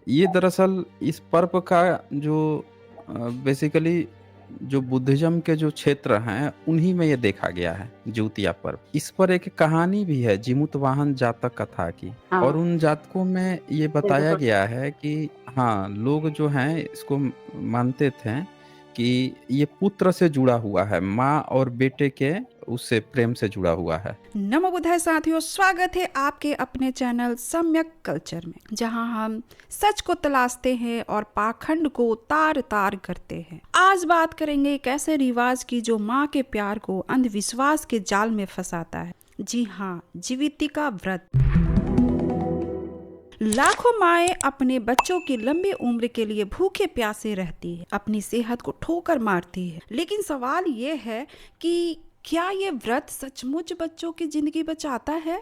ये दरअसल इस पर्व का जो बेसिकली जो बुद्धिज़्म के जो क्षेत्र हैं, उन्हीं में ये देखा गया है, जिउतिया पर्व। इस पर एक कहानी भी है जिमुतवाहन जातक कथा की हाँ, और उन जातकों में ये बताया बिल्कुल। गया है कि हाँ, लोग जो हैं इसको मानते थे कि ये पुत्र से जुड़ा हुआ है, माँ और बेटे के उससे प्रेम से जुड़ा हुआ है। नमो बुद्धाय साथियों, स्वागत है आपके अपने चैनल सम्यक कल्चर में, जहां हम सच को तलाशते हैं और पाखंड को तार तार करते हैं। आज बात करेंगे एक ऐसे रिवाज की जो माँ के प्यार को अंधविश्वास के जाल में फंसाता है। जी हाँ, जीवितिका व्रत। लाखों माएँ अपने बच्चों की लंबी उम्र के लिए भूखे प्यासे रहती है, अपनी सेहत को ठोकर मारती है। लेकिन सवाल ये है कि क्या ये व्रत सचमुच बच्चों की जिंदगी बचाता है,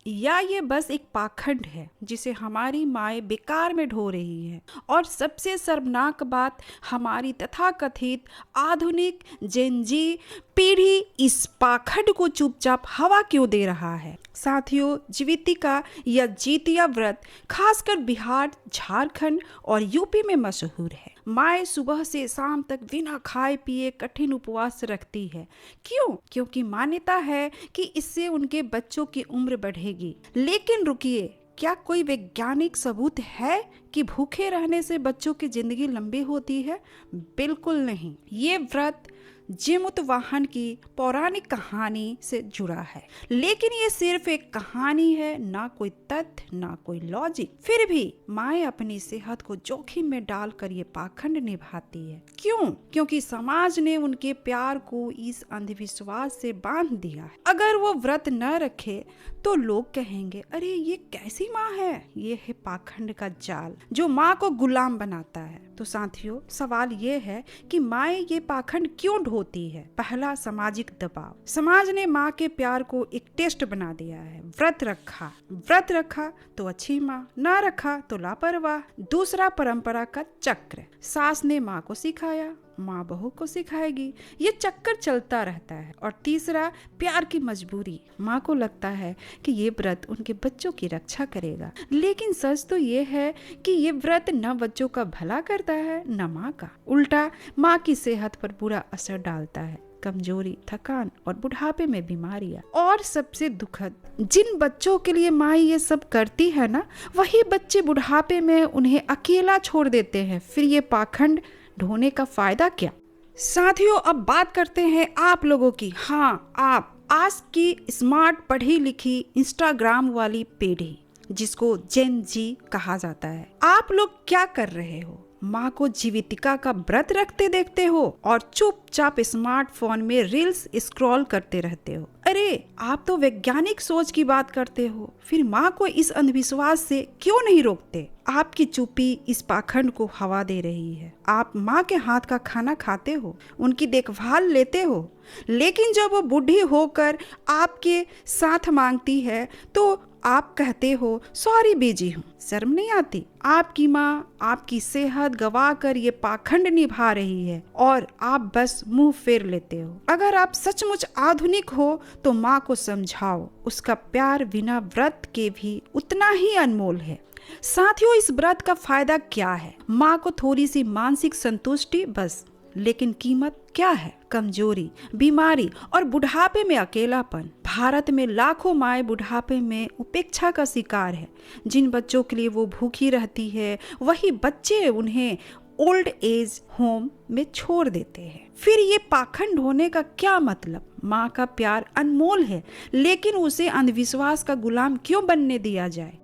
या ये बस एक पाखंड है जिसे हमारी माएँ बेकार में ढो रही है। और सबसे शर्मनाक बात, हमारी तथाकथित आधुनिक जेनजी पीढ़ी इस पाखंड को चुपचाप हवा क्यों दे रहा है। साथियों, जीवितिका या जीतिया व्रत खासकर बिहार, झारखंड और यूपी में मशहूर है। माएँ सुबह से शाम तक बिना खाए पिए कठिन उपवास रखती है। क्यों? क्योंकि मान्यता है कि इससे उनके बच्चों की उम्र बढ़ेगी। लेकिन रुकिए, क्या कोई वैज्ञानिक सबूत है कि भूखे रहने से बच्चों की जिंदगी लंबी होती है? बिल्कुल नहीं। ये व्रत जिमुतवाहन की पौराणिक कहानी से जुड़ा है, लेकिन ये सिर्फ एक कहानी है, ना कोई तथ्य, ना कोई लॉजिक। फिर भी माएँ अपनी सेहत को जोखिम में डालकर ये पाखंड निभाती है। क्यों? क्योंकि समाज ने उनके प्यार को इस अंधविश्वास से बांध दिया है। अगर वो व्रत न रखे तो लोग कहेंगे, अरे ये कैसी माँ है, ये है पाखंड का जाल जो माँ को गुलाम बनाता है। तो साथियों, सवाल ये है कि माएँ ये पाखंड क्यों ढोती है? पहला, सामाजिक दबाव। समाज ने माँ के प्यार को एक टेस्ट बना दिया है। व्रत रखा तो अच्छी माँ, ना रखा तो लापरवाह। दूसरा, परंपरा का चक्र। सास ने माँ को सिखाया, माँ बहू को सिखाएगी, ये चक्कर चलता रहता है। और तीसरा, प्यार की मजबूरी। माँ को लगता है कि ये व्रत उनके बच्चों की रक्षा करेगा, लेकिन सच तो ये है कि ये व्रत न बच्चों का भला करता है न माँ का। उल्टा माँ की सेहत पर बुरा असर डालता है, कमजोरी, थकान और बुढ़ापे में बीमारियां। और सबसे दुखद, जिन बच्चों के लिए माँ ये सब करती है ना, वही बच्चे बुढ़ापे में उन्हें अकेला छोड़ देते हैं। फिर ये पाखंड ढोने का फायदा क्या? साथियों, अब बात करते हैं आप लोगों की। हाँ, आप, आज की स्मार्ट पढ़ी लिखी इंस्टाग्राम वाली पीढ़ी, जिसको जेन जी कहा जाता है। आप लोग क्या कर रहे हो? माँ को जीवितिका का व्रत रखते देखते हो और चुपचाप स्मार्टफोन में रील्स स्क्रॉल करते रहते हो। अरे, आप तो वैज्ञानिक सोच की बात करते हो, फिर माँ को इस अंधविश्वास से क्यों नहीं रोकते? आपकी चुप्पी इस पाखंड को हवा दे रही है। आप माँ के हाथ का खाना खाते हो, उनकी देखभाल लेते हो, लेकिन जब वो बूढ़ी होकर आपके साथ मांगती है तो आप कहते हो, सॉरी बीजी हूँ। शर्म नहीं आती? आपकी माँ आपकी सेहत गवा कर ये पाखंड निभा रही है और आप बस मुंह फेर लेते हो। अगर आप सचमुच आधुनिक हो तो माँ को समझाओ, उसका प्यार बिना व्रत के भी उतना ही अनमोल है। साथियों, इस व्रत का फायदा क्या है? माँ को थोड़ी सी मानसिक संतुष्टि बस, लेकिन कीमत क्या है? कमजोरी, बीमारी और बुढ़ापे में अकेलापन। भारत में लाखों माएँ बुढ़ापे में उपेक्षा का शिकार है। जिन बच्चों के लिए वो भूखी रहती है, वही बच्चे उन्हें ओल्ड एज होम में छोड़ देते हैं। फिर ये पाखंड होने का क्या मतलब? माँ का प्यार अनमोल है, लेकिन उसे अंधविश्वास का गुलाम क्यों बनने दिया जाए?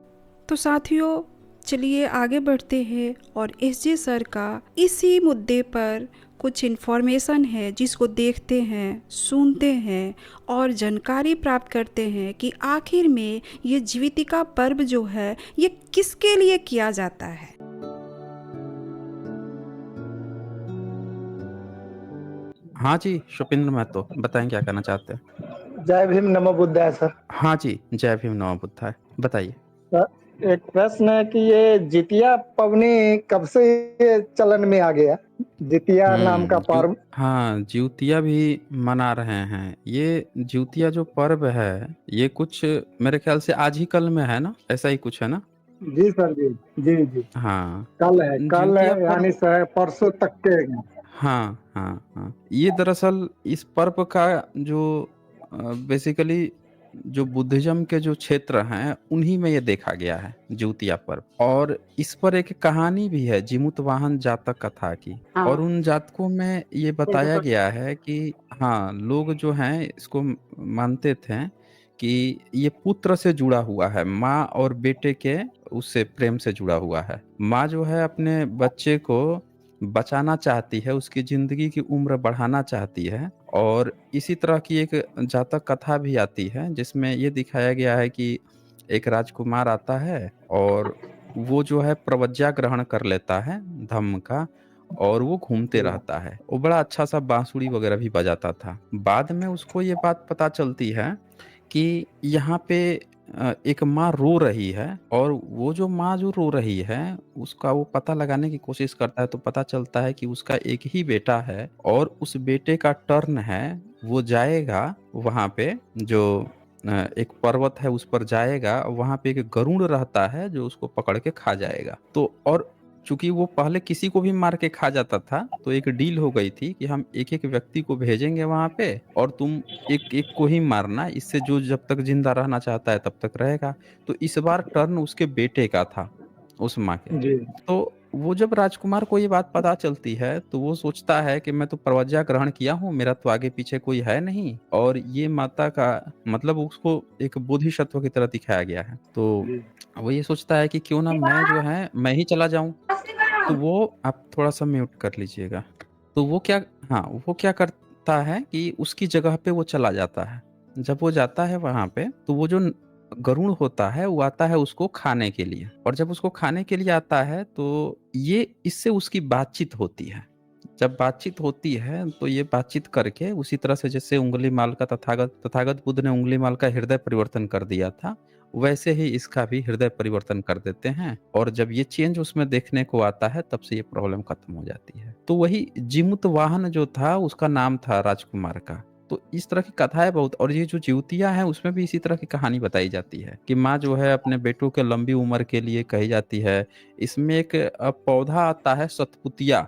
तो साथियों, चलिए आगे बढ़ते हैं और एसजे सर का इसी मुद्दे पर कुछ इन्फॉर्मेशन है, जिसको देखते हैं, सुनते हैं और जानकारी प्राप्त करते हैं कि आखिर में ये जीवितिका पर्व जो है ये किसके लिए किया जाता है। हाँ जी, शुपिंद्र महतो, बताएँ क्या कहना चाहते हैं? जय भीम, नमो बुद्धाय सर। हाँ जी, जय भीम, नमो बुद्धाय। बताइए। सर, एक प्रश्न है कि ये जितिया पवनी कब से ये चलन में आ गया? जितिया नाम का पर्व। हाँ, जिउतिया भी मना रहे हैं। ये जिउतिया जो पर्व है, ये कुछ मेरे ख्याल से आज ही कल में है ना? ऐसा ही कुछ है ना? जी सर जी। जी जी। हाँ, कल जिउतिया है पर्व। यानी परसों तक के। हाँ, हाँ, हाँ। ये दरअसल इस पर्व का जो बेसिकली जो बुद्धिज़्म के जो क्षेत्र हैं, उन्हीं में ये देखा गया है, जिउतिया पर्व। और इस पर एक कहानी भी है, जिमुतवाहन जातक कथा की। और उन जातकों में ये बताया गया है कि हाँ, लोग जो हैं इसको मानते थे कि ये पुत्र से जुड़ा हुआ है, माँ और बेटे के उससे प्रेम से जुड़ा हुआ है। माँ जो है अपने बच्चे को बचाना चाहती है, उसकी ज़िंदगी की उम्र बढ़ाना चाहती है। और इसी तरह की एक जातक कथा भी आती है, जिसमें ये दिखाया गया है कि एक राजकुमार आता है और वो जो है प्रवज्ञा ग्रहण कर लेता है धम्म का, और वो घूमते रहता है। वो बड़ा अच्छा-सा बाँसुरी वगैरह भी बजाता था। बाद में उसको ये बात पता चलती है कि यहाँ पे एक माँ रो रही है, और वो जो माँ जो रो रही है, उसका वो पता लगाने की कोशिश करता है, तो पता चलता है कि उसका एक ही बेटा है, और उस बेटे का टर्न है, वो जाएगा वहाँ पे जो एक पर्वत है उस पर जाएगा, वहाँ पे एक गरुड़ रहता है जो उसको पकड़ के खा जाएगा। तो और चूँकि वो पहले किसी को भी मार के खा जाता था, तो एक डील हो गई थी कि हम एक-एक व्यक्ति को भेजेंगे वहाँ पे, और तुम एक-एक को ही मारना, इससे जो जब तक ज़िंदा रहना चाहता है तब तक रहेगा। तो इस बार टर्न उसके बेटे का था, उस माँ के। जी तो वो जब राजकुमार को ये बात पता चलती है, तो वो सोचता है कि मैं तो प्रवज्ञा ग्रहण किया हूँ, मेरा तो आगे-पीछे कोई है नहीं, और ये माता का मतलब उसको एक बोधिसत्व की तरह दिखाया गया है। तो जी। वो ये सोचता है कि क्यों ना मैं जो है, मैं ही चला जाऊँ। तो वो आप थोड़ा-सा म्यूट कर लीजिएगा। तो वो क्या, हाँ, वो क्या करता है कि उसकी जगह पे वो चला जाता है। जब वो जाता है वहाँ पे, तो वो जो गरुड़ होता है, वो आता है उसको खाने के लिए, और जब उसको खाने के लिए आता है, तो ये इससे उसकी बातचीत होती है। जब बातचीत होती है, तो ये बातचीत करके उसी तरह से जैसे उँगलीमाल का तथागत तथागत बुद्ध ने उँगलीमाल का हृदय परिवर्तन कर दिया था, वैसे ही इसका भी हृदय परिवर्तन कर देते हैं, और जब ये चेंज उसमें देखने को आता है, तब से ये प्रॉब्लम खत्म हो जाती है। तो वही जीमूतवाहन जो था, उसका नाम था राजकुमार का। तो इस तरह की कथाएँ बहुत, और ये जो जिउतिया है, उसमें भी इसी तरह की कहानी बताई जाती है कि माँ जो है अपने बेटों के लंबी उम्र के लिए कही जाती है। इसमें एक पौधा आता है सतपुतिया,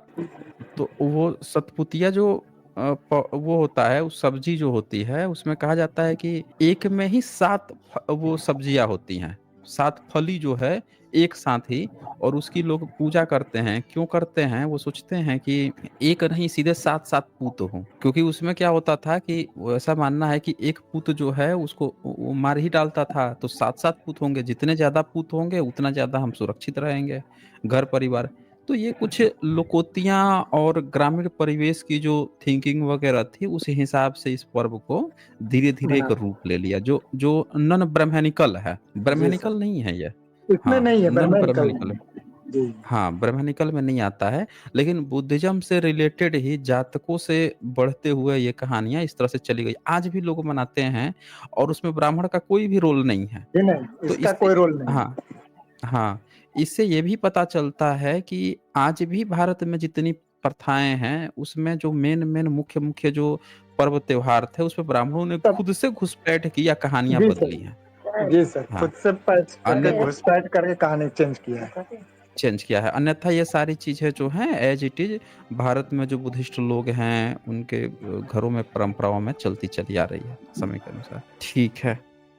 तो वो सतपुतिया जो वो होता है, उस सब्ज़ी जो होती है, उसमें कहा जाता है कि एक में ही 7 वो सब्ज़ियाँ होती हैं। 7 फली जो है, एक साथ ही, और उसकी लोग पूजा करते हैं। क्यों करते हैं? वो सोचते हैं कि एक नहीं, सीधे 7-7 पूत हों। क्योंकि उसमें क्या होता था कि वो ऐसा मानना है कि एक पूत जो है उसको वो मार ही डालता था, तो 7-7 पूत होंगे। जितने ज़्यादा पूत होंगे, उतना ज़्यादा हम सुरक्षित रहेंगे, घर-परिवार। तो ये कुछ लोकोक्तियाँ और ग्रामीण परिवेश की जो थिंकिंग वगैरह थी, उस हिसाब से इस पर्व को धीरे-धीरे एक हाँ। रूप ले लिया, जो जो नॉन ब्राह्मणिकल है। जी सर। ब्राह्मणिकल नहीं है ये। इसमें हाँ, नहीं है, नॉन ब्राह्मणिकल ब्राह्मणिकल है। नहीं। जी। हाँ, ब्राह्मणिकल में नहीं आता है, लेकिन बुद्धिज़्म से रिलेटेड ही जातकों से बढ़ते हुए ये कहानियाँ इस तरह से चली गई। आज भी लोग मनाते हैं, और उसमें ब्राह्मण का कोई भी रोल नहीं है। जी नहीं, तो इसका इससे कोई रोल नहीं हाँ। है। हाँ, इससे ये भी पता चलता है कि आज भी भारत में जितनी प्रथाएँ हैं, उसमें जो मेन-मेन मुख्य-मुख्य जो पर्व त्योहार थे, उसमें ब्राह्मणों ने सब। खुद से घुसपैठ की या कहानियाँ जी बदली हैं। सर। जी सर, हाँ, खुद से पैच करके अन्यथा घुसपैठ करके कहानी चेंज किया है। चेंज किया है। अन्यथा ये सारी चीज़ें जो हैं ऐज़ इट इज़ भारत में जो बुद्धिस्ट लोग हैं, उनके घरों में परंपराओं में चलती चली आ रही है, समय के अनुसार।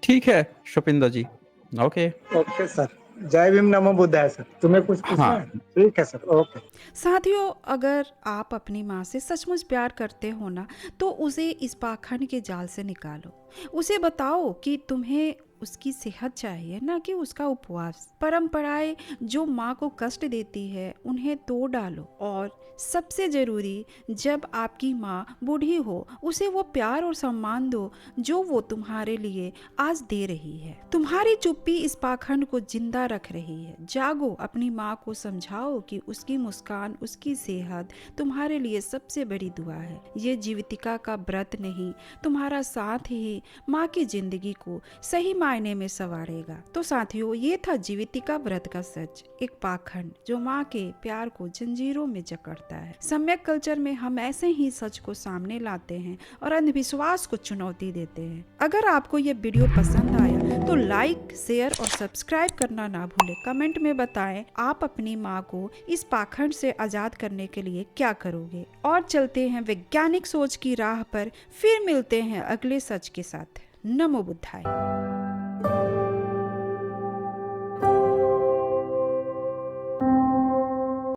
ठीक है, शुपिंदर जी। ओके। Okay sir. जय भीम, नमो बुद्धाय सर। तुम्हें कुछ पूछना हाँ, है? ठीक है सर, ओके। साथियों, अगर आप अपनी माँ से सचमुच प्यार करते हो ना, तो उसे इस पाखंड के जाल से निकालो। उसे बताओ कि तुम्हें उसकी सेहत चाहिए, ना कि उसका उपवास। परंपराएं जो माँ को कष्ट देती है, उन्हें तोड़ डालो। और सबसे जरूरी, जब आपकी माँ बूढ़ी हो, उसे वो प्यार और सम्मान दो जो वो तुम्हारे लिए आज दे रही है। तुम्हारी चुप्पी इस पाखंड को जिंदा रख रही है। जागो, अपनी माँ को समझाओ कि उसकी मुस्कान, उसकी सेहत तुम्हारे लिए सबसे बड़ी दुआ है। ये जीवितिका का व्रत नहीं, तुम्हारा साथ ही माँ की जिंदगी को सही मायने में संवारेगा। तो साथियों, ये था जीवितिका व्रत का सच, एक पाखंड जो माँ के प्यार को जंजीरों में जकड़ता है। सम्यक कल्चर में हम ऐसे ही सच को सामने लाते हैं और अंधविश्वास को चुनौती देते हैं। अगर आपको ये वीडियो पसंद आया तो लाइक, शेयर और सब्सक्राइब करना ना भूलें। कमेंट में बताएं आप अपनी माँ को इस पाखंड से आजाद करने के लिए क्या करोगे। और चलते हैं वैज्ञानिक सोच की राह पर, फिर मिलते हैं अगले सच के साथ। नमो बुद्धाय।